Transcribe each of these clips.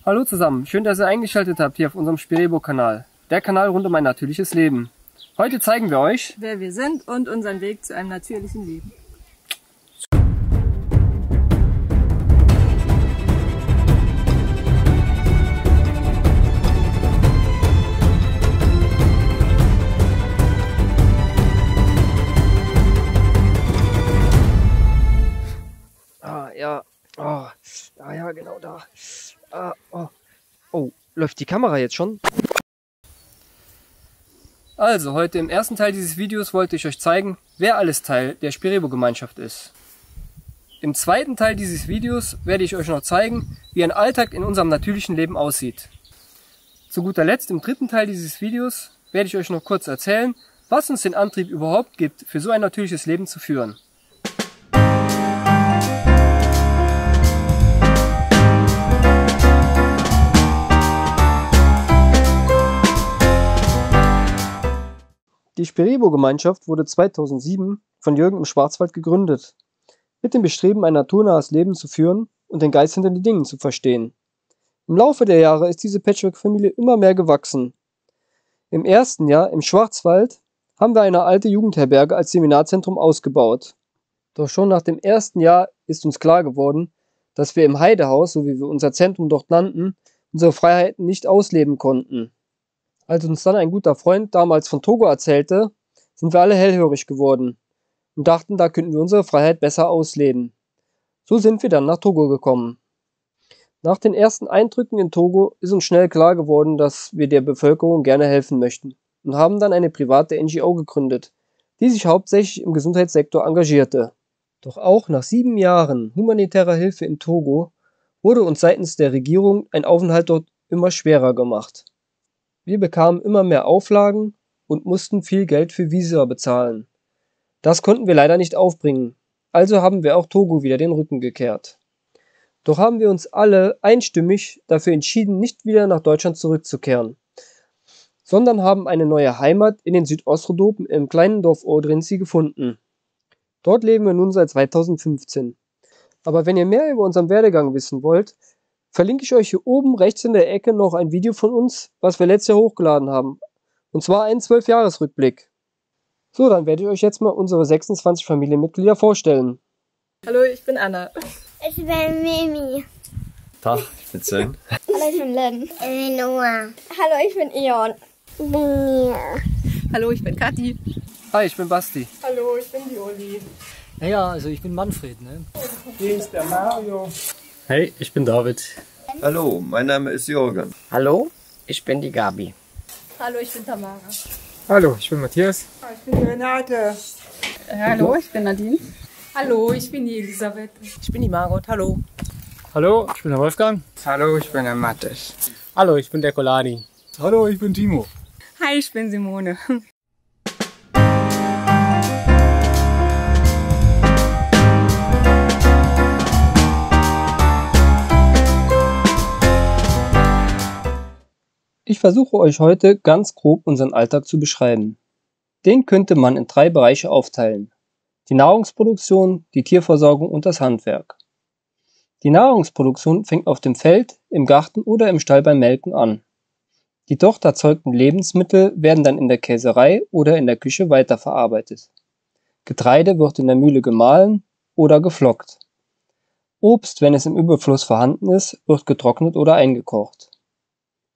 Hallo zusammen, schön, dass ihr eingeschaltet habt hier auf unserem Spirebo-Kanal, der Kanal rund um ein natürliches Leben. Heute zeigen wir euch, wer wir sind und unseren Weg zu einem natürlichen Leben. Ja, genau da. Oh, läuft die Kamera jetzt schon? Also, heute im ersten Teil dieses Videos wollte ich euch zeigen, wer alles Teil der Spirebo-Gemeinschaft ist. Im zweiten Teil dieses Videos werde ich euch noch zeigen, wie ein Alltag in unserem natürlichen Leben aussieht. Zu guter Letzt, im dritten Teil dieses Videos, werde ich euch noch kurz erzählen, was uns den Antrieb überhaupt gibt, für so ein natürliches Leben zu führen. Die Spirebo-Gemeinschaft wurde 2007 von Jürgen im Schwarzwald gegründet, mit dem Bestreben, ein naturnahes Leben zu führen und den Geist hinter den Dingen zu verstehen. Im Laufe der Jahre ist diese Patchwork-Familie immer mehr gewachsen. Im ersten Jahr im Schwarzwald haben wir eine alte Jugendherberge als Seminarzentrum ausgebaut. Doch schon nach dem ersten Jahr ist uns klar geworden, dass wir im Heidehaus, so wie wir unser Zentrum dort nannten, unsere Freiheiten nicht ausleben konnten. Als uns dann ein guter Freund damals von Togo erzählte, sind wir alle hellhörig geworden und dachten, da könnten wir unsere Freiheit besser ausleben. So sind wir dann nach Togo gekommen. Nach den ersten Eindrücken in Togo ist uns schnell klar geworden, dass wir der Bevölkerung gerne helfen möchten und haben dann eine private NGO gegründet, die sich hauptsächlich im Gesundheitssektor engagierte. Doch auch nach 7 Jahren humanitärer Hilfe in Togo wurde uns seitens der Regierung ein Aufenthalt dort immer schwerer gemacht. Wir bekamen immer mehr Auflagen und mussten viel Geld für Visa bezahlen. Das konnten wir leider nicht aufbringen, also haben wir auch Togo wieder den Rücken gekehrt. Doch haben wir uns alle einstimmig dafür entschieden, nicht wieder nach Deutschland zurückzukehren, sondern haben eine neue Heimat in den Südostrhodopen im kleinen Dorf Odrinci gefunden. Dort leben wir nun seit 2015. Aber wenn ihr mehr über unseren Werdegang wissen wollt, verlinke ich euch hier oben rechts in der Ecke noch ein Video von uns, was wir letztes Jahr hochgeladen haben. Und zwar einen 12-Jahres-Rückblick. So, dann werde ich euch jetzt mal unsere 26 Familienmitglieder vorstellen. Hallo, ich bin Anna. Ich bin Mimi. Tag, ich bin Sven. Hallo, ich bin Lynn. Ich bin Noah. Hallo, ich bin Ion. Ich bin Mia. Hallo, ich bin Kathi. Hi, ich bin Basti. Hallo, ich bin die Uli. Naja, also ich bin Manfred, ne? Hier ist der Mario. Hey, ich bin David. Hallo, mein Name ist Jürgen. Hallo, ich bin die Gabi. Hallo, ich bin Tamara. Hallo, ich bin Matthias. Ich bin die Renate. Hallo, ich bin Nadine. Hallo, ich bin die Elisabeth. Ich bin die Margot, hallo. Hallo, ich bin der Wolfgang. Hallo, ich bin der Mattes. Hallo, ich bin der Koladi. Hallo, ich bin Timo. Hi, ich bin Simone. Ich versuche euch heute ganz grob unseren Alltag zu beschreiben. Den könnte man in 3 Bereiche aufteilen: die Nahrungsproduktion, die Tierversorgung und das Handwerk. Die Nahrungsproduktion fängt auf dem Feld, im Garten oder im Stall beim Melken an. Die dort erzeugten Lebensmittel werden dann in der Käserei oder in der Küche weiterverarbeitet. Getreide wird in der Mühle gemahlen oder geflockt. Obst, wenn es im Überfluss vorhanden ist, wird getrocknet oder eingekocht.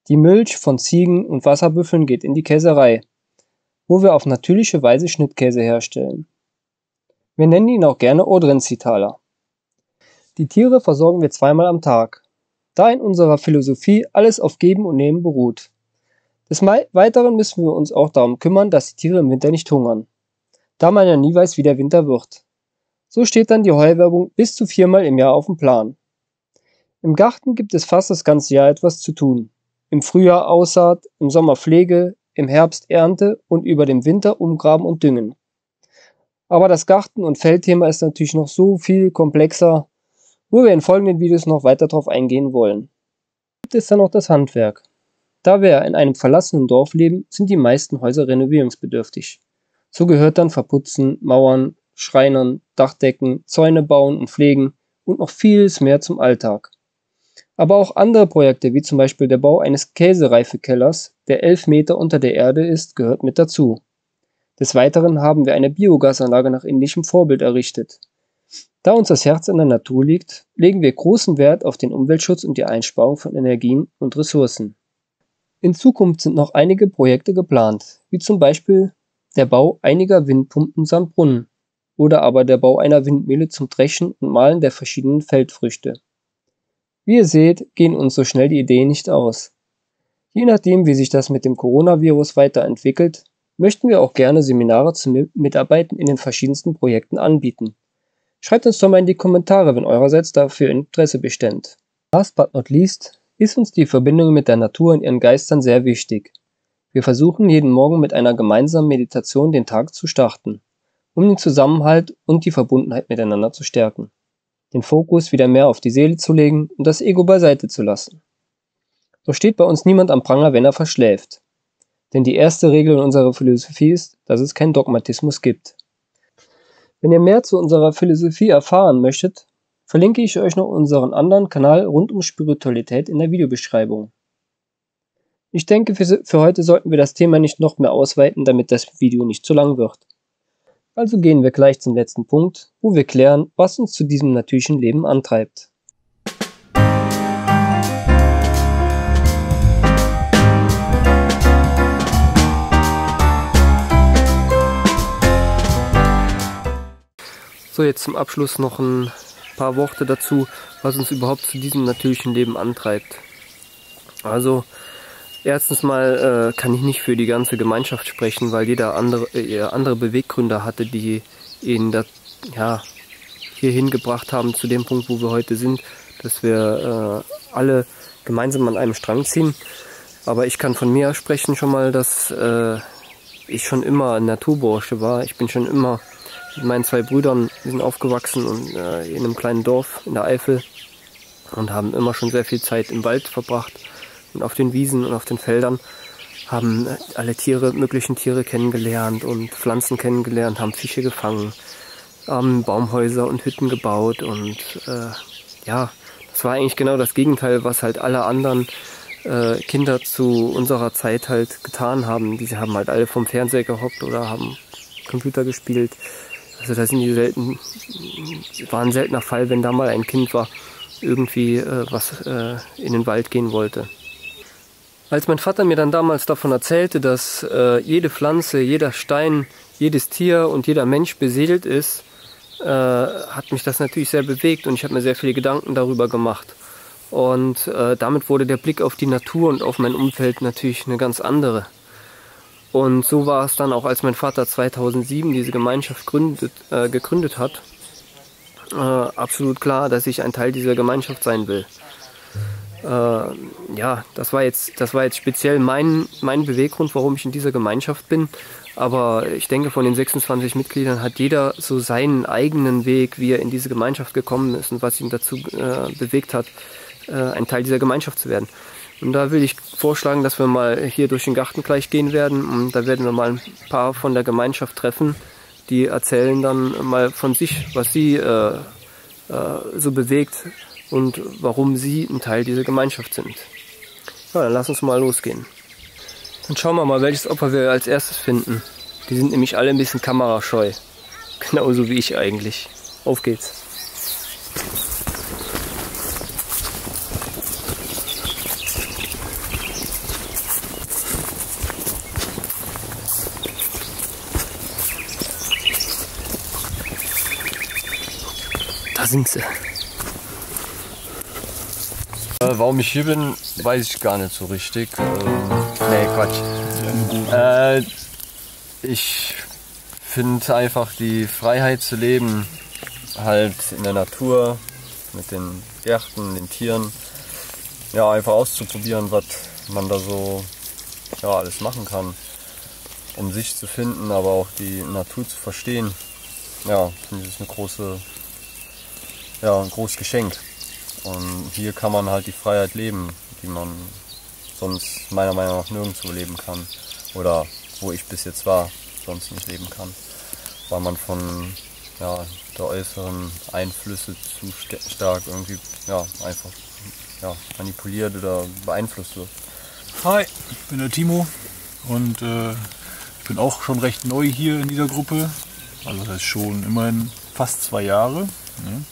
Die Milch von Ziegen und Wasserbüffeln geht in die Käserei, wo wir auf natürliche Weise Schnittkäse herstellen. Wir nennen ihn auch gerne Odrinci-Taler. Die Tiere versorgen wir 2-mal am Tag, da in unserer Philosophie alles auf Geben und Nehmen beruht. Des Weiteren müssen wir uns auch darum kümmern, dass die Tiere im Winter nicht hungern, da man ja nie weiß, wie der Winter wird. So steht dann die Heuwerbung bis zu 4-mal im Jahr auf dem Plan. Im Garten gibt es fast das ganze Jahr etwas zu tun. Im Frühjahr Aussaat, im Sommer Pflege, im Herbst Ernte und über den Winter Umgraben und Düngen. Aber das Garten- und Feldthema ist natürlich noch so viel komplexer, wo wir in folgenden Videos noch weiter drauf eingehen wollen. Gibt es dann noch das Handwerk. Da wir in einem verlassenen Dorf leben, sind die meisten Häuser renovierungsbedürftig. So gehört dann Verputzen, Mauern, Schreinern, Dachdecken, Zäune bauen und pflegen und noch vieles mehr zum Alltag. Aber auch andere Projekte, wie zum Beispiel der Bau eines Käsereifekellers, der 11 Meter unter der Erde ist, gehört mit dazu. Des Weiteren haben wir eine Biogasanlage nach indischem Vorbild errichtet. Da uns das Herz an der Natur liegt, legen wir großen Wert auf den Umweltschutz und die Einsparung von Energien und Ressourcen. In Zukunft sind noch einige Projekte geplant, wie zum Beispiel der Bau einiger Windpumpen samt Brunnen oder aber der Bau einer Windmühle zum Dreschen und Mahlen der verschiedenen Feldfrüchte. Wie ihr seht, gehen uns so schnell die Ideen nicht aus. Je nachdem, wie sich das mit dem Coronavirus weiterentwickelt, möchten wir auch gerne Seminare zum Mitarbeiten in den verschiedensten Projekten anbieten. Schreibt uns doch mal in die Kommentare, wenn eurerseits dafür Interesse besteht. Last but not least ist uns die Verbindung mit der Natur und ihren Geistern sehr wichtig. Wir versuchen jeden Morgen mit einer gemeinsamen Meditation den Tag zu starten, um den Zusammenhalt und die Verbundenheit miteinander zu stärken, den Fokus wieder mehr auf die Seele zu legen und das Ego beiseite zu lassen. Doch steht bei uns niemand am Pranger, wenn er verschläft. Denn die erste Regel in unserer Philosophie ist, dass es keinen Dogmatismus gibt. Wenn ihr mehr zu unserer Philosophie erfahren möchtet, verlinke ich euch noch unseren anderen Kanal rund um Spiritualität in der Videobeschreibung. Ich denke, für heute sollten wir das Thema nicht noch mehr ausweiten, damit das Video nicht zu lang wird. Also gehen wir gleich zum letzten Punkt, wo wir klären, was uns zu diesem natürlichen Leben antreibt. So, jetzt zum Abschluss noch ein paar Worte dazu, was uns überhaupt zu diesem natürlichen Leben antreibt. Also, erstens mal kann ich nicht für die ganze Gemeinschaft sprechen, weil jeder andere Beweggründe hatte, die ihn hierhin gebracht haben, zu dem Punkt, wo wir heute sind, dass wir alle gemeinsam an einem Strang ziehen. Aber ich kann von mir sprechen schon mal, dass ich schon immer ein Naturbursche war. Ich bin schon immer mit meinen 2 Brüdern, wir sind aufgewachsen und in einem kleinen Dorf in der Eifel und haben immer schon sehr viel Zeit im Wald verbracht und auf den Wiesen und auf den Feldern, haben alle möglichen Tiere kennengelernt und Pflanzen kennengelernt, haben Fische gefangen, haben Baumhäuser und Hütten gebaut und das war eigentlich genau das Gegenteil, was halt alle anderen Kinder zu unserer Zeit halt getan haben. Diese haben halt alle vom Fernseher gehockt oder haben Computer gespielt. Also das war ein seltener Fall, wenn da mal ein Kind war, irgendwie was in den Wald gehen wollte. Als mein Vater mir dann damals davon erzählte, dass jede Pflanze, jeder Stein, jedes Tier und jeder Mensch beseelt ist, hat mich das natürlich sehr bewegt und ich habe mir sehr viele Gedanken darüber gemacht. Und damit wurde der Blick auf die Natur und auf mein Umfeld natürlich eine ganz andere. Und so war es dann auch, als mein Vater 2007 diese Gemeinschaft gegründet hat, absolut klar, dass ich ein Teil dieser Gemeinschaft sein will. Das war jetzt speziell mein Beweggrund, warum ich in dieser Gemeinschaft bin. Aber ich denke, von den 26 Mitgliedern hat jeder so seinen eigenen Weg, wie er in diese Gemeinschaft gekommen ist und was ihn dazu bewegt hat, ein Teil dieser Gemeinschaft zu werden. Und da will ich vorschlagen, dass wir mal hier durch den Garten gleich gehen werden und da werden wir mal ein paar von der Gemeinschaft treffen, die erzählen dann mal von sich, was sie so bewegt und warum sie ein Teil dieser Gemeinschaft sind. Ja, dann lass uns mal losgehen. Dann schauen wir mal, welches Opfer wir als erstes finden. Die sind nämlich alle ein bisschen kamerascheu. Genauso wie ich eigentlich. Auf geht's. Da sind sie. Warum ich hier bin, weiß ich gar nicht so richtig. Nee, Quatsch. Ich finde einfach die Freiheit zu leben, halt in der Natur, mit den Gärten, den Tieren, ja, einfach auszuprobieren, was man da so alles machen kann, um sich zu finden, aber auch die Natur zu verstehen. Ja, finde ich, ist ein großes Geschenk. Und hier kann man halt die Freiheit leben, die man sonst meiner Meinung nach nirgendwo leben kann. Oder wo ich bis jetzt war, sonst nicht leben kann. Weil man von der äußeren Einflüsse zu stark irgendwie einfach manipuliert oder beeinflusst wird. Hi, ich bin der Timo und ich bin auch schon recht neu hier in dieser Gruppe. Also das heißt schon immerhin fast 2 Jahre. Ne?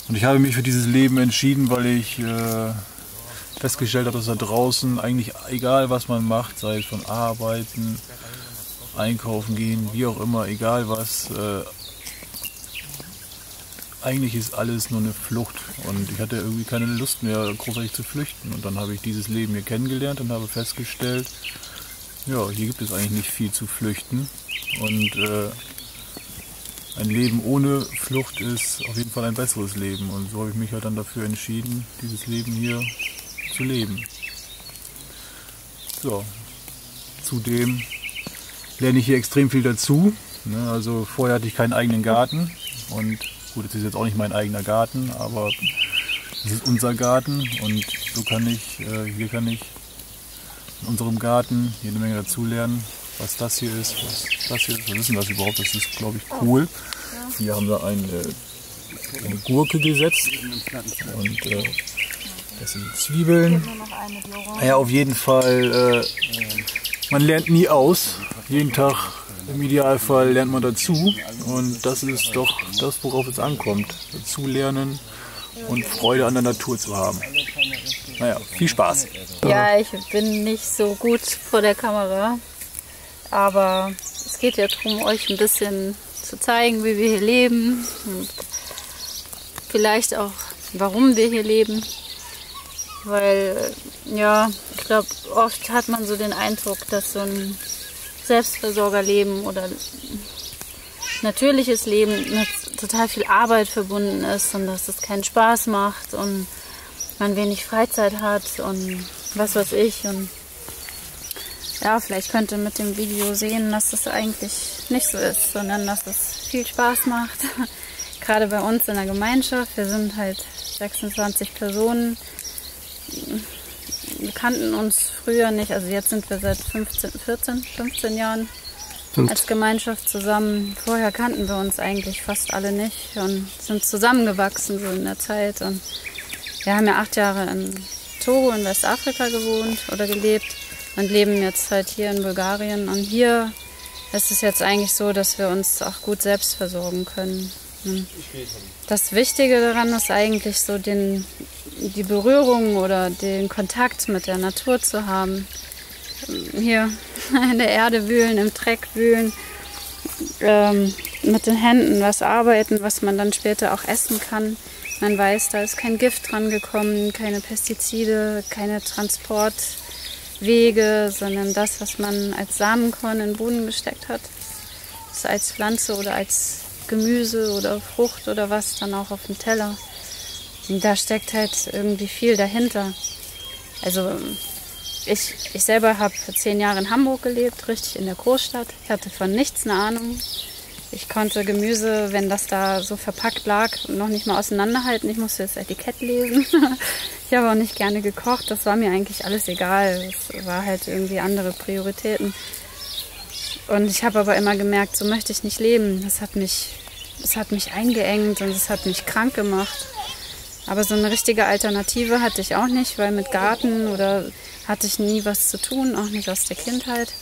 Und ich habe mich für dieses Leben entschieden, weil ich festgestellt habe, dass da draußen eigentlich egal was man macht, sei es von Arbeiten, Einkaufen gehen, wie auch immer, egal was, eigentlich ist alles nur eine Flucht und ich hatte irgendwie keine Lust mehr, großartig zu flüchten. Und dann habe ich dieses Leben hier kennengelernt und habe festgestellt, ja, hier gibt es eigentlich nicht viel zu flüchten. Und ein Leben ohne Flucht ist auf jeden Fall ein besseres Leben. Und so habe ich mich halt dann dafür entschieden, dieses Leben hier zu leben. So, zudem lerne ich hier extrem viel dazu. Ne? Also vorher hatte ich keinen eigenen Garten und gut, das ist jetzt auch nicht mein eigener Garten, aber es ist unser Garten und so kann ich, hier kann ich in unserem Garten jede Menge dazulernen, was das hier ist, was das hier ist. Was ist denn das überhaupt? Das ist, glaube ich, Kohl. Hier haben wir eine Gurke gesetzt und das sind Zwiebeln. Naja, auf jeden Fall, man lernt nie aus. Jeden Tag im Idealfall lernt man dazu und das ist doch das, worauf es ankommt. Dazu lernen und Freude an der Natur zu haben. Naja, viel Spaß. Ja, ich bin nicht so gut vor der Kamera, aber es geht ja darum, euch ein bisschen zu zeigen, wie wir hier leben und vielleicht auch, warum wir hier leben. Weil, ja, ich glaube, oft hat man so den Eindruck, dass so ein Selbstversorgerleben oder natürliches Leben mit total viel Arbeit verbunden ist und dass es keinen Spaß macht und man wenig Freizeit hat und was weiß ich. Und ja, vielleicht könnt ihr mit dem Video sehen, dass das eigentlich nicht so ist, sondern dass es viel Spaß macht. Gerade bei uns in der Gemeinschaft, wir sind halt 26 Personen. Wir kannten uns früher nicht, also jetzt sind wir seit 15 Jahren als Gemeinschaft zusammen. Vorher kannten wir uns eigentlich fast alle nicht und sind zusammengewachsen so in der Zeit. Und wir haben ja 8 Jahre in Togo in Westafrika gewohnt oder gelebt und leben jetzt halt hier in Bulgarien. Und hier ist es jetzt eigentlich so, dass wir uns auch gut selbst versorgen können. Das Wichtige daran ist eigentlich so die Berührung oder den Kontakt mit der Natur zu haben. Hier in der Erde wühlen, im Dreck wühlen, mit den Händen was arbeiten, was man dann später auch essen kann. Man weiß, da ist kein Gift dran gekommen, keine Pestizide, keine Transportwege, sondern das, was man als Samenkorn in den Boden gesteckt hat, ist als Pflanze oder als Gemüse oder Frucht oder was dann auch auf dem Teller. Und da steckt halt irgendwie viel dahinter. Also ich selber habe 10 Jahre in Hamburg gelebt, richtig in der Großstadt. Ich hatte von nichts eine Ahnung. Ich konnte Gemüse, wenn das da so verpackt lag, noch nicht mal auseinanderhalten. Ich musste das Etikett lesen. Ich habe auch nicht gerne gekocht. Das war mir eigentlich alles egal. Es war halt irgendwie andere Prioritäten. Und ich habe aber immer gemerkt, so möchte ich nicht leben. Das hat mich eingeengt und es hat mich krank gemacht. Aber so eine richtige Alternative hatte ich auch nicht, weil mit Garten oder hatte ich nie was zu tun, auch nicht aus der Kindheit.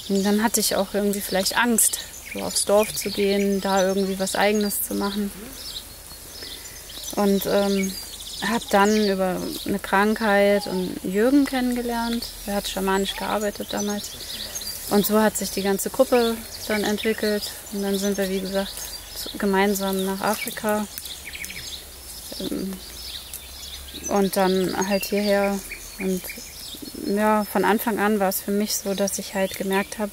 Und dann hatte ich auch irgendwie vielleicht Angst, so aufs Dorf zu gehen, da irgendwie was Eigenes zu machen. Und habe dann über eine Krankheit und Jürgen kennengelernt. Er hat schamanisch gearbeitet damals. Und so hat sich die ganze Gruppe dann entwickelt. Und dann sind wir, wie gesagt, gemeinsam nach Afrika. Und dann halt hierher. Und ja, von Anfang an war es für mich so, dass ich halt gemerkt habe,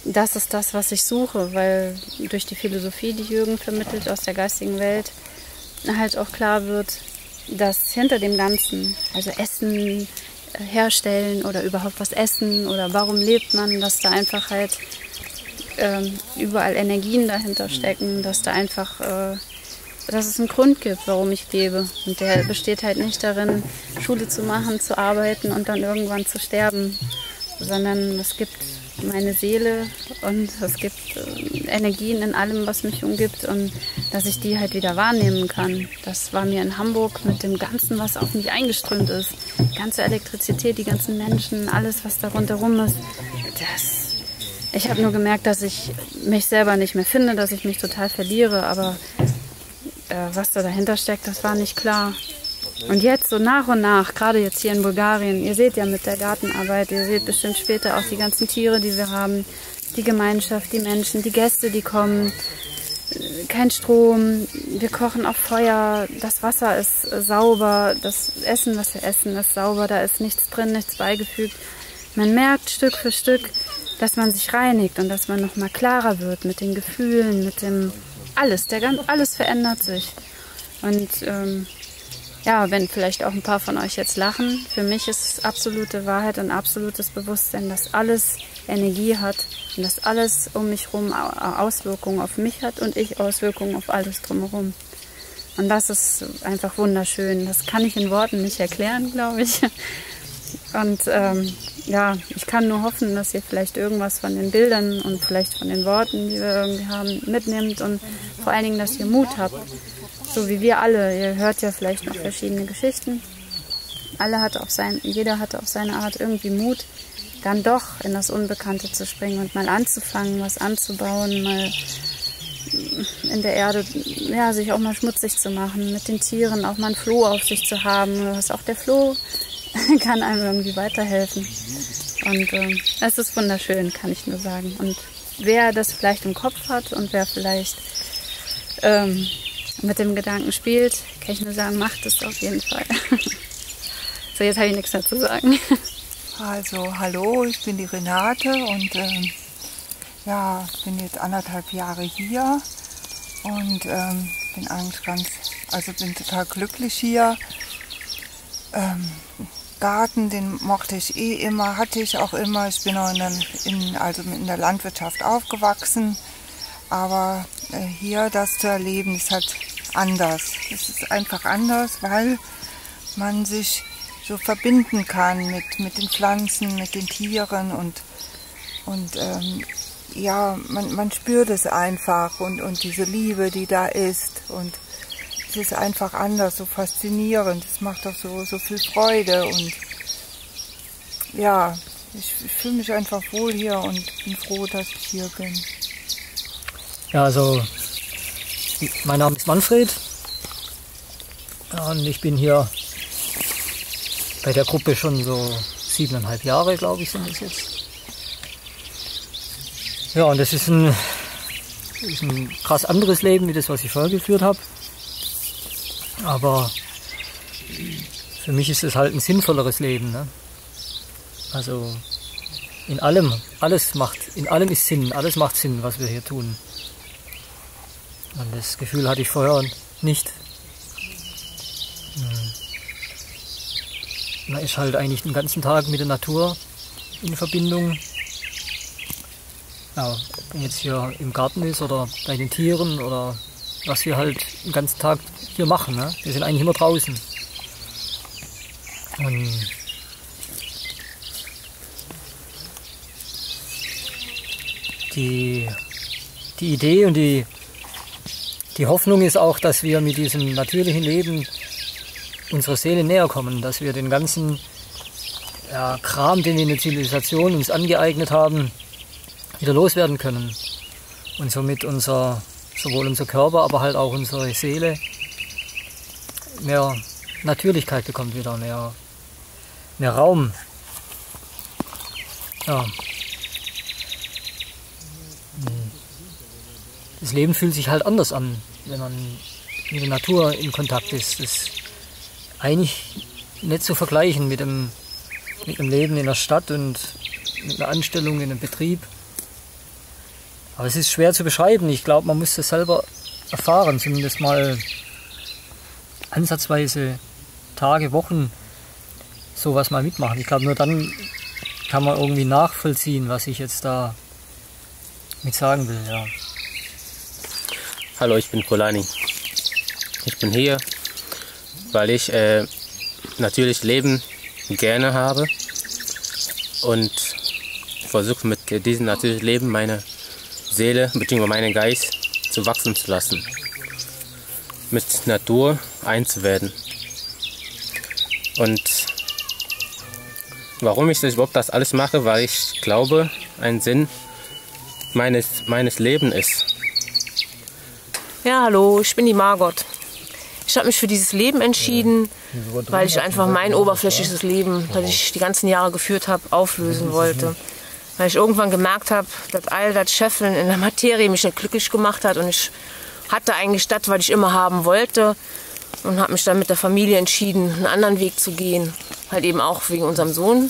das ist das, was ich suche. Weil durch die Philosophie, die Jürgen vermittelt aus der geistigen Welt, halt auch klar wird, dass hinter dem Ganzen, also Essen, herstellen oder überhaupt was essen oder warum lebt man, dass da einfach halt überall Energien dahinter stecken, dass da einfach, dass es einen Grund gibt, warum ich lebe. Und der besteht halt nicht darin, Schule zu machen, zu arbeiten und dann irgendwann zu sterben, sondern es gibt meine Seele und es gibt Energien in allem, was mich umgibt und dass ich die halt wieder wahrnehmen kann. Das war mir in Hamburg mit dem Ganzen, was auf mich eingeströmt ist. Die ganze Elektrizität, die ganzen Menschen, alles, was da rundherum ist. Ich habe nur gemerkt, dass ich mich selber nicht mehr finde, dass ich mich total verliere. Aber was da dahinter steckt, das war nicht klar. Und jetzt so nach und nach, gerade jetzt hier in Bulgarien, ihr seht ja mit der Gartenarbeit, ihr seht bestimmt später auch die ganzen Tiere, die wir haben, die Gemeinschaft, die Menschen, die Gäste, die kommen. Kein Strom, wir kochen auf Feuer, das Wasser ist sauber, das Essen, was wir essen, ist sauber, da ist nichts drin, nichts beigefügt. Man merkt Stück für Stück, dass man sich reinigt und dass man nochmal klarer wird mit den Gefühlen, mit dem alles, alles verändert sich. Und ja, wenn vielleicht auch ein paar von euch jetzt lachen, für mich ist es absolute Wahrheit und absolutes Bewusstsein, dass alles Energie hat und dass alles um mich herum Auswirkungen auf mich hat und ich Auswirkungen auf alles drumherum. Und das ist einfach wunderschön. Das kann ich in Worten nicht erklären, glaube ich. Und ja, ich kann nur hoffen, dass ihr vielleicht irgendwas von den Bildern und vielleicht von den Worten, die wir irgendwie haben, mitnimmt und vor allen Dingen, dass ihr Mut habt. So wie wir alle. Ihr hört ja vielleicht noch verschiedene Geschichten. Jeder hatte auf seine Art irgendwie Mut, dann doch in das Unbekannte zu springen und mal anzufangen, was anzubauen, mal in der Erde, ja, sich auch mal schmutzig zu machen, mit den Tieren auch mal ein Floh auf sich zu haben. Auch der Floh kann einem irgendwie weiterhelfen. Und es ist wunderschön, kann ich nur sagen. Und wer das vielleicht im Kopf hat und wer vielleicht mit dem Gedanken spielt, kann ich nur sagen, macht es auf jeden Fall. So, jetzt habe ich nichts mehr zu sagen. Also, hallo, ich bin die Renate und ja, bin jetzt 1,5 Jahre hier und bin eigentlich bin total glücklich hier. Garten, den mochte ich immer, hatte ich auch immer. Ich bin auch in der Landwirtschaft aufgewachsen, aber hier das zu erleben ist halt anders. Es ist einfach anders, weil man sich so verbinden kann mit den Pflanzen, mit den Tieren und ja, man spürt es einfach und diese Liebe, die da ist und es ist einfach anders, so faszinierend, es macht auch so viel Freude und ja, ich fühle mich einfach wohl hier und bin froh, dass ich hier bin. Ja, also mein Name ist Manfred und ich bin hier bei der Gruppe schon so 7,5 Jahre, glaube ich, sind es jetzt. Ja, und das ist ein krass anderes Leben, wie das, was ich vorher geführt habe. Aber für mich ist es halt ein sinnvolleres Leben. Ne? Also in allem ist Sinn, alles macht Sinn, was wir hier tun. Und das Gefühl hatte ich vorher nicht. Man ist halt eigentlich den ganzen Tag mit der Natur in Verbindung. Ja, wenn jetzt hier im Garten ist oder bei den Tieren oder was wir halt den ganzen Tag hier machen. Ne? Wir sind eigentlich immer draußen. Und die Idee und die Hoffnung ist auch, dass wir mit diesem natürlichen Leben unserer Seele näher kommen, dass wir den ganzen Kram, den wir in der Zivilisation uns angeeignet haben, wieder loswerden können. Und somit sowohl unser Körper, aber halt auch unsere Seele mehr Natürlichkeit bekommt wieder, mehr Raum. Ja. Das Leben fühlt sich halt anders an, wenn man mit der Natur in Kontakt ist. Das ist eigentlich nicht zu vergleichen mit dem Leben in der Stadt und mit einer Anstellung in einem Betrieb. Aber es ist schwer zu beschreiben. Ich glaube, man muss das selber erfahren, zumindest mal ansatzweise Tage, Wochen sowas mal mitmachen. Ich glaube, nur dann kann man irgendwie nachvollziehen, was ich jetzt da mit sagen will. Ja. Hallo, ich bin Polani. Ich bin hier, weil ich natürlich Leben gerne habe und versuche mit diesem natürlichen Leben meine Seele bzw. meinen Geist zu wachsen zu lassen. mit Natur eins zu werden. Und warum ich das überhaupt das alles mache, weil ich glaube, ein Sinn meines Lebens ist. Ja, hallo, ich bin die Margot. Ich habe mich für dieses Leben entschieden, weil ich einfach mein oberflächliches Leben, das ich die ganzen Jahre geführt habe, auflösen wollte. Weil ich irgendwann gemerkt habe, dass all das Scheffeln in der Materie mich nicht glücklich gemacht hat und ich hatte eigentlich das, was ich immer haben wollte und habe mich dann mit der Familie entschieden, einen anderen Weg zu gehen. Halt eben auch wegen unserem Sohn,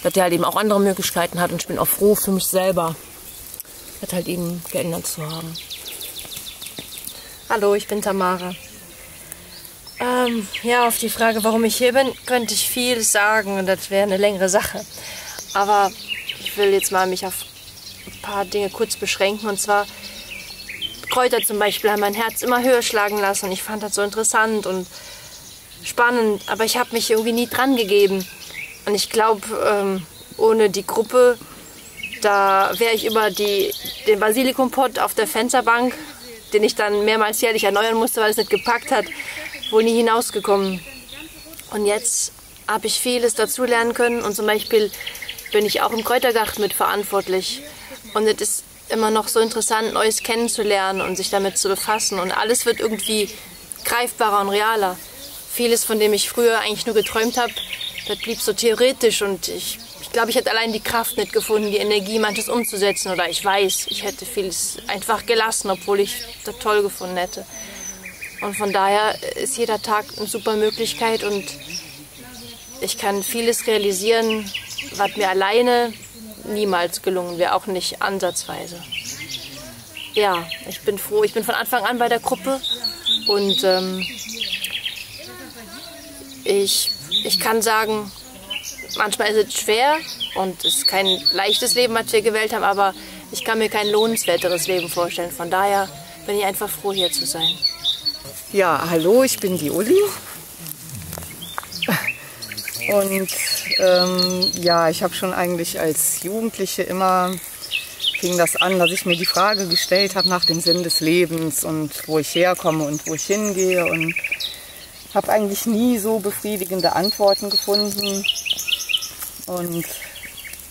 dass der halt eben auch andere Möglichkeiten hat und ich bin auch froh für mich selber, das halt eben geändert zu haben. Hallo, ich bin Tamara. Ja, auf die Frage, warum ich hier bin, könnte ich viel sagen und das wäre eine längere Sache. Aber ich will jetzt mal mich auf ein paar Dinge kurz beschränken. Und zwar Kräuter zum Beispiel haben mein Herz immer höher schlagen lassen. Und ich fand das so interessant und spannend. Aber ich habe mich irgendwie nie dran gegeben. Und ich glaube, ohne die Gruppe, da wäre ich über den Basilikumpott auf der Fensterbank, den ich dann mehrmals jährlich erneuern musste, weil es nicht gepackt hat, wohl nie hinausgekommen. Und jetzt habe ich vieles dazulernen können und zum Beispiel bin ich auch im Kräutergarten mitverantwortlich. Und es ist immer noch so interessant, Neues kennenzulernen und sich damit zu befassen. Und alles wird irgendwie greifbarer und realer. Vieles, von dem ich früher eigentlich nur geträumt habe, das blieb so theoretisch und ich glaube, ich hätte allein die Kraft nicht gefunden, die Energie, manches umzusetzen. Oder ich weiß, ich hätte vieles einfach gelassen, obwohl ich das toll gefunden hätte. Und von daher ist jeder Tag eine super Möglichkeit und ich kann vieles realisieren, was mir alleine niemals gelungen wäre, auch nicht ansatzweise. Ja, ich bin froh. Ich bin von Anfang an bei der Gruppe und ich kann sagen, manchmal ist es schwer und es ist kein leichtes Leben, was wir gewählt haben, aber ich kann mir kein lohnenswerteres Leben vorstellen. Von daher bin ich einfach froh, hier zu sein. Ja, hallo, ich bin die Uli. Und ja, ich habe schon eigentlich als Jugendliche immer, fing das an, dass ich mir die Frage gestellt habe nach dem Sinn des Lebens und wo ich herkomme und wo ich hingehe. Und habe eigentlich nie so befriedigende Antworten gefunden. Und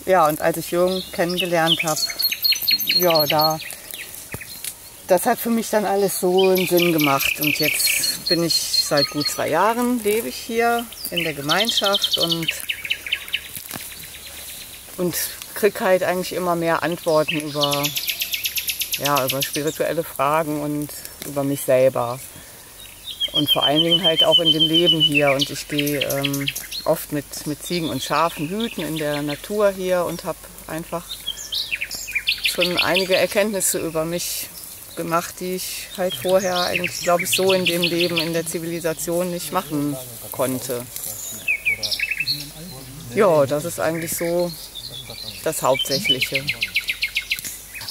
ja, und als ich Jürgen kennengelernt habe, ja, das hat für mich dann alles so einen Sinn gemacht. Und jetzt bin ich seit gut 2 Jahren, lebe ich hier in der Gemeinschaft und kriege halt eigentlich immer mehr Antworten über spirituelle Fragen und über mich selber. Und vor allen Dingen halt auch in dem Leben hier. Und ich gehe oft mit Ziegen und Schafen hüten in der Natur hier und habe einfach schon einige Erkenntnisse über mich gemacht, die ich halt vorher eigentlich, glaube ich, so in dem Leben, in der Zivilisation nicht machen konnte. Ja, das ist eigentlich so das Hauptsächliche.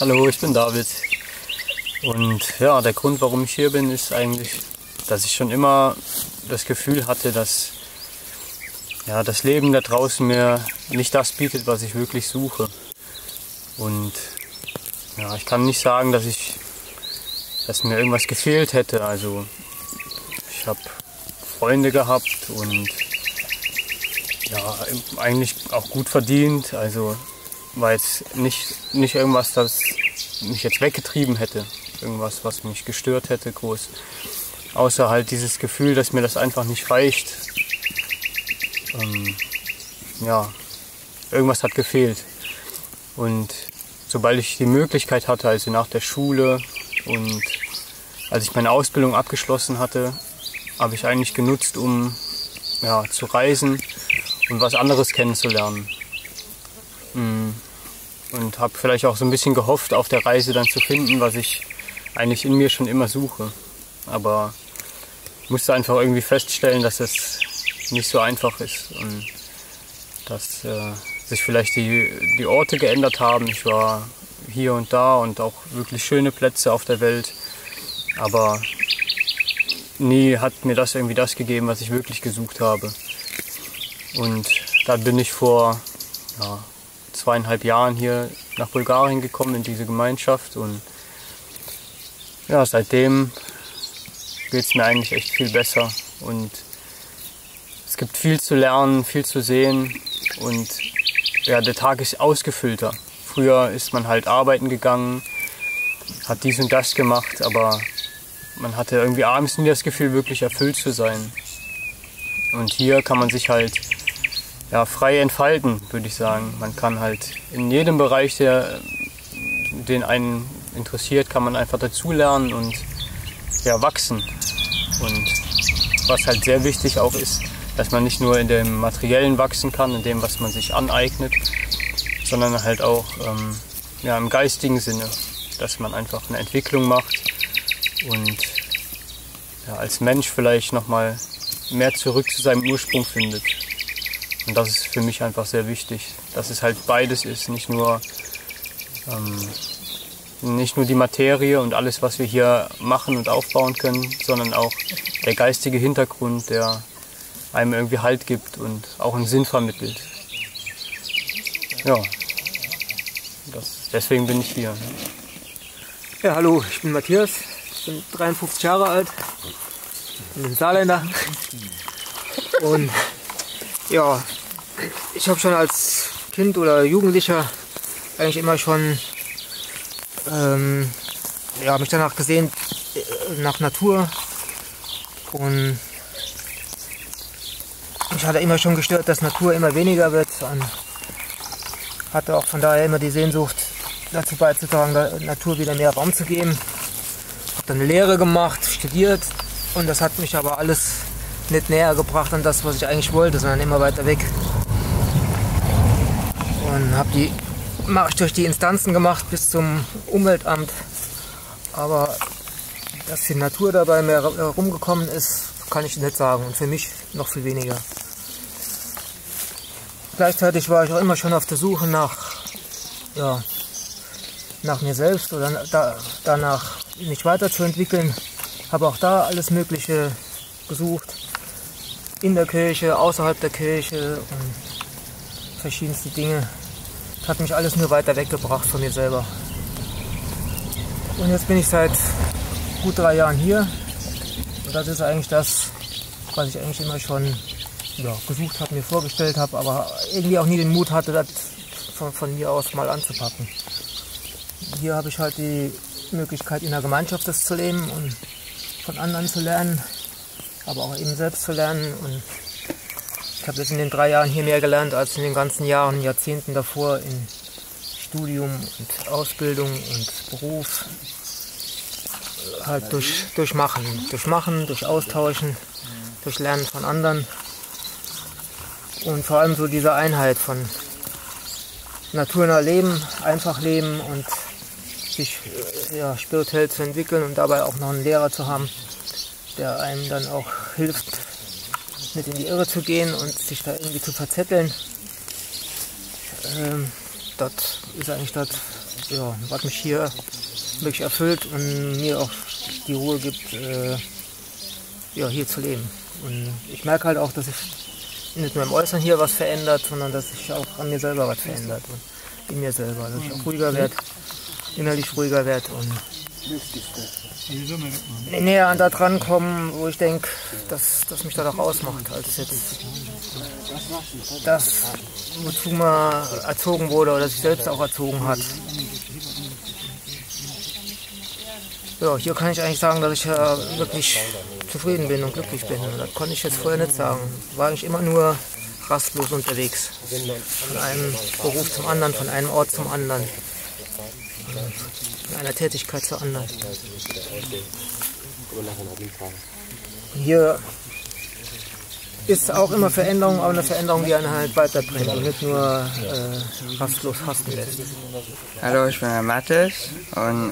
Hallo, ich bin David. Und ja, der Grund, warum ich hier bin, ist eigentlich, dass ich schon immer das Gefühl hatte, dass ja, das Leben da draußen mir nicht das bietet, was ich wirklich suche. Und ja, ich kann nicht sagen, dass mir irgendwas gefehlt hätte. Also ich habe Freunde gehabt und ja, eigentlich auch gut verdient. Also war jetzt nicht irgendwas, das mich jetzt weggetrieben hätte. Irgendwas, was mich gestört hätte, groß. Außer halt dieses Gefühl, dass mir das einfach nicht reicht. Ja, irgendwas hat gefehlt. Und sobald ich die Möglichkeit hatte, also nach der Schule und als ich meine Ausbildung abgeschlossen hatte, habe ich eigentlich genutzt, um ja, zu reisen und was anderes kennenzulernen. Und habe vielleicht auch so ein bisschen gehofft, auf der Reise dann zu finden, was ich eigentlich in mir schon immer suche. Aber ich musste einfach irgendwie feststellen, dass es nicht so einfach ist und dass sich vielleicht die Orte geändert haben. Ich war hier und da und auch wirklich schöne Plätze auf der Welt, aber nie hat mir das irgendwie das gegeben, was ich wirklich gesucht habe. Und da bin ich vor 2,5 Jahren hier nach Bulgarien gekommen in diese Gemeinschaft und ja, seitdem geht es mir eigentlich echt viel besser. Und es gibt viel zu lernen, viel zu sehen und ja, der Tag ist ausgefüllter. Früher ist man halt arbeiten gegangen, hat dies und das gemacht, aber man hatte irgendwie abends nie das Gefühl, wirklich erfüllt zu sein. Und hier kann man sich halt ja, frei entfalten, würde ich sagen. Man kann halt in jedem Bereich, den einen interessiert, kann man einfach dazulernen und ja, wachsen. Und was halt sehr wichtig auch ist, dass man nicht nur in dem Materiellen wachsen kann, in dem, was man sich aneignet, sondern halt auch ja, im geistigen Sinne, dass man einfach eine Entwicklung macht und ja, als Mensch vielleicht nochmal mehr zurück zu seinem Ursprung findet. Und das ist für mich einfach sehr wichtig, dass es halt beides ist, nicht nur die Materie und alles, was wir hier machen und aufbauen können, sondern auch der geistige Hintergrund, der einem irgendwie Halt gibt und auch einen Sinn vermittelt. Ja, deswegen bin ich hier. Ja, hallo, ich bin Matthias, ich bin 53 Jahre alt, bin ein Saarländer und ja, ich habe schon als Kind oder Jugendlicher eigentlich immer schon ja, mich danach gesehen, nach Natur, und mich hatte immer schon gestört, dass Natur immer weniger wird, und hatte auch von daher immer die Sehnsucht, dazu beizutragen, der Natur wieder mehr Raum zu geben. Habe dann eine Lehre gemacht, studiert, und das hat mich aber alles nicht näher gebracht an das, was ich eigentlich wollte, sondern immer weiter weg. Und habe die Marsch durch die Instanzen gemacht bis zum Umweltamt, aber dass die Natur dabei mehr herumgekommen ist, kann ich nicht sagen, und für mich noch viel weniger. Gleichzeitig war ich auch immer schon auf der Suche nach mir selbst oder danach mich weiterzuentwickeln. Habe auch da alles Mögliche gesucht, in der Kirche, außerhalb der Kirche und verschiedenste Dinge. Das hat mich alles nur weiter weggebracht von mir selber. Und jetzt bin ich seit gut 3 Jahren hier. Und das ist eigentlich das, was ich eigentlich immer schon gesucht habe, mir vorgestellt habe, aber irgendwie auch nie den Mut hatte, das von mir aus mal anzupacken. Hier habe ich halt die Möglichkeit, in der Gemeinschaft das zu leben und von anderen zu lernen, aber auch eben selbst zu lernen. Und ich habe jetzt in den 3 Jahren hier mehr gelernt als in den ganzen Jahren, Jahrzehnten davor in Studium und Ausbildung und Beruf. Halt durch Machen, durch Austauschen, durch Lernen von anderen. Und vor allem so diese Einheit von naturnah leben, einfach leben und sich spirituell zu entwickeln und dabei auch noch einen Lehrer zu haben, der einem dann auch hilft, nicht in die Irre zu gehen und sich da irgendwie zu verzetteln. Das ist eigentlich das, was mich hier wirklich erfüllt und mir auch die Ruhe gibt, hier zu leben. Und ich merke halt auch, dass sich nicht nur im Äußeren hier was verändert, sondern dass sich auch an mir selber was verändert und in mir selber, dass ich auch ruhiger werde, innerlich ruhiger werde und näher an da dran kommen, wo ich denke, dass mich das auch ausmacht, als jetzt das, wozu man erzogen wurde oder sich selbst auch erzogen hat. Ja, hier kann ich eigentlich sagen, dass ich wirklich zufrieden bin und glücklich bin. Und das konnte ich jetzt vorher nicht sagen. War ich immer nur rastlos unterwegs. Von einem Beruf zum anderen, von einem Ort zum anderen. Von einer Tätigkeit zur anderen. Hier ist auch immer Veränderung, aber eine Veränderung, die einen halt weiterbringt und nicht nur rastlos hasten lässt. Hallo, ich bin der Mathis und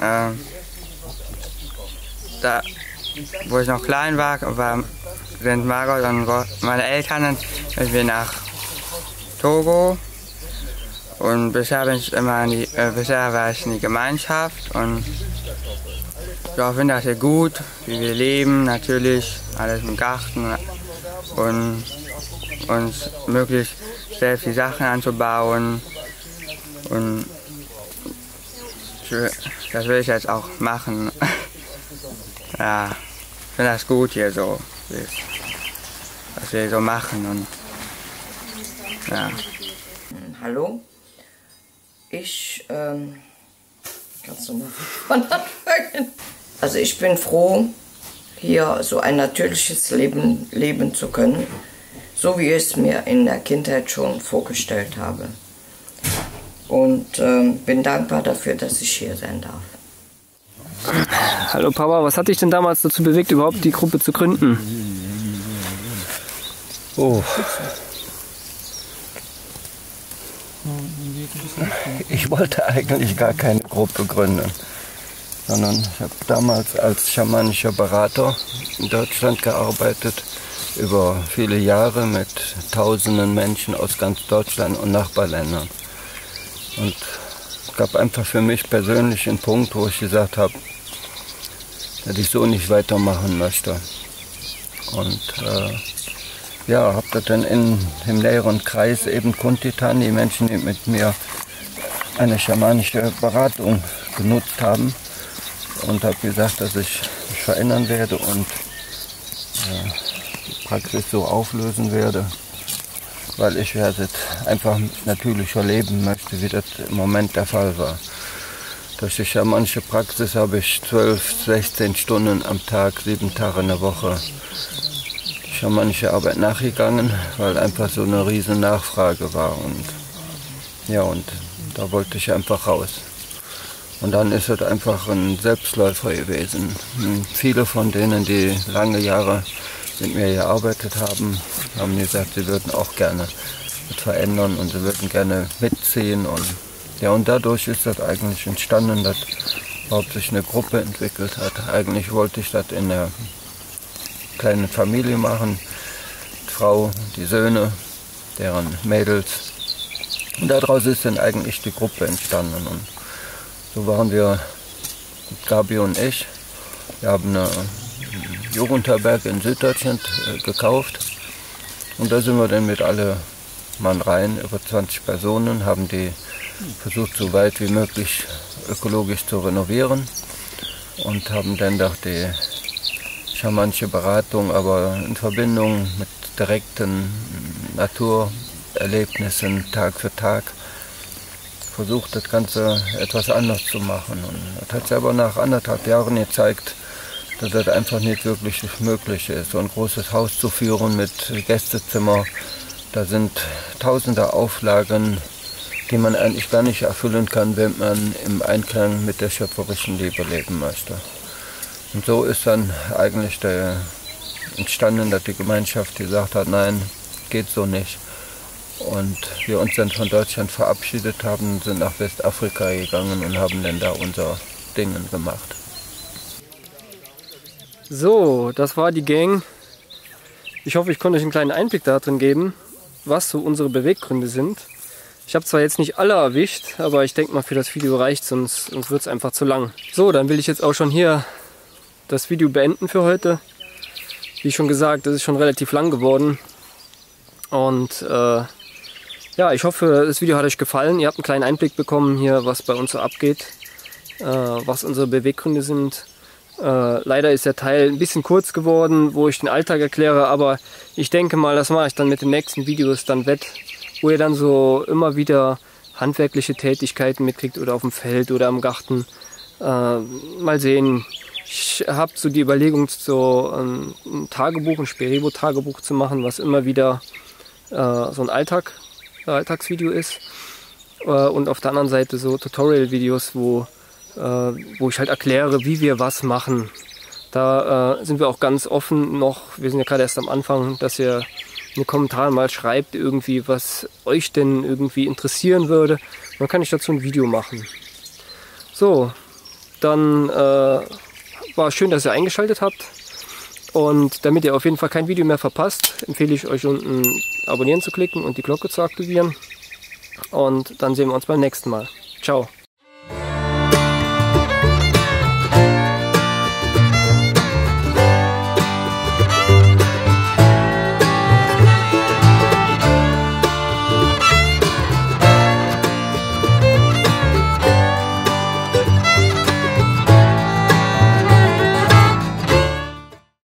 da, wo ich noch klein war, sind Margot und meine Eltern sind wir nach Togo, und bisher war ich in die Gemeinschaft, und ich finde das sehr gut, wie wir leben, natürlich alles im Garten und uns möglichst selbst die Sachen anzubauen, und das will ich jetzt auch machen. Ja, finde das gut hier so, was wir so machen. Und, ja. Hallo, kannst du mal von anfangen? Also ich bin froh, hier so ein natürliches Leben leben zu können, so wie ich es mir in der Kindheit schon vorgestellt habe. Und bin dankbar dafür, dass ich hier sein darf. Hallo Papa, was hat dich denn damals dazu bewegt, überhaupt die Gruppe zu gründen? Oh. Ich wollte eigentlich gar keine Gruppe gründen, sondern ich habe damals als schamanischer Berater in Deutschland gearbeitet, über viele Jahre mit tausenden Menschen aus ganz Deutschland und Nachbarländern. Und es gab einfach für mich persönlich einen Punkt, wo ich gesagt habe, dass ich so nicht weitermachen möchte. Und ja, habe das dann im näheren Kreis eben kundgetan, die Menschen, die mit mir eine schamanische Beratung genutzt haben, und habe gesagt, dass ich mich verändern werde und die Praxis so auflösen werde, weil ich werde einfach natürlicher leben möchte, wie das im Moment der Fall war. Durch die schamanische Praxis habe ich 12, 16 Stunden am Tag, 7 Tage in der Woche schamanische Arbeit nachgegangen, weil einfach so eine riesen Nachfrage war. Und ja, und da wollte ich einfach raus. Und dann ist es einfach ein Selbstläufer gewesen. Und viele von denen, die lange Jahre mit mir gearbeitet haben, haben gesagt, sie würden auch gerne mit verändern und sie würden gerne mitziehen. Und ja, und dadurch ist das eigentlich entstanden, dass überhaupt sich eine Gruppe entwickelt hat. Eigentlich wollte ich das in der kleinen Familie machen, die Frau, die Söhne, deren Mädels. Und daraus ist dann eigentlich die Gruppe entstanden. Und so waren wir, Gabi und ich, wir haben eine Jugendherberge in Süddeutschland gekauft. Und da sind wir dann mit alle Mann rein, über 20 Personen, haben die versucht, so weit wie möglich ökologisch zu renovieren und haben dann doch die schamanische Beratung, aber in Verbindung mit direkten Naturerlebnissen Tag für Tag versucht, das Ganze etwas anders zu machen. Und das hat sich aber nach 1,5 Jahren gezeigt, dass das einfach nicht wirklich möglich ist. So ein großes Haus zu führen mit Gästezimmer, da sind tausende Auflagen, die man eigentlich gar nicht erfüllen kann, wenn man im Einklang mit der schöpferischen Liebe leben möchte. Und so ist dann eigentlich entstanden, dass die Gemeinschaft gesagt hat, nein, geht so nicht. Und wir uns dann von Deutschland verabschiedet haben, sind nach Westafrika gegangen und haben dann da unser Ding gemacht. So, das war die Gang. Ich hoffe, ich konnte euch einen kleinen Einblick darin geben, was so unsere Beweggründe sind. Ich habe zwar jetzt nicht alle erwischt, aber ich denke mal, für das Video reicht, sonst wird es einfach zu lang. So, dann will ich jetzt auch schon hier das Video beenden für heute. Wie schon gesagt, das ist schon relativ lang geworden. Und ja, ich hoffe, das Video hat euch gefallen. Ihr habt einen kleinen Einblick bekommen hier, was bei uns so abgeht, was unsere Beweggründe sind. Leider ist der Teil ein bisschen kurz geworden, wo ich den Alltag erkläre, aber ich denke mal, das mache ich dann mit den nächsten Videos dann wett, wo ihr dann so immer wieder handwerkliche Tätigkeiten mitkriegt oder auf dem Feld oder im Garten. Mal sehen. Ich habe so die Überlegung, so ein Tagebuch, ein Sperebo-Tagebuch zu machen, was immer wieder so ein Alltagsvideo ist. Und auf der anderen Seite so Tutorial-Videos, wo ich halt erkläre, wie wir was machen. Da sind wir auch ganz offen noch, wir sind ja gerade erst am Anfang, dass ihr in den Kommentaren mal schreibt, irgendwie, was euch denn irgendwie interessieren würde. Dann kann ich dazu ein Video machen. So, dann war schön, dass ihr eingeschaltet habt. Und damit ihr auf jeden Fall kein Video mehr verpasst, empfehle ich euch unten abonnieren zu klicken und die Glocke zu aktivieren. Und dann sehen wir uns beim nächsten Mal. Ciao.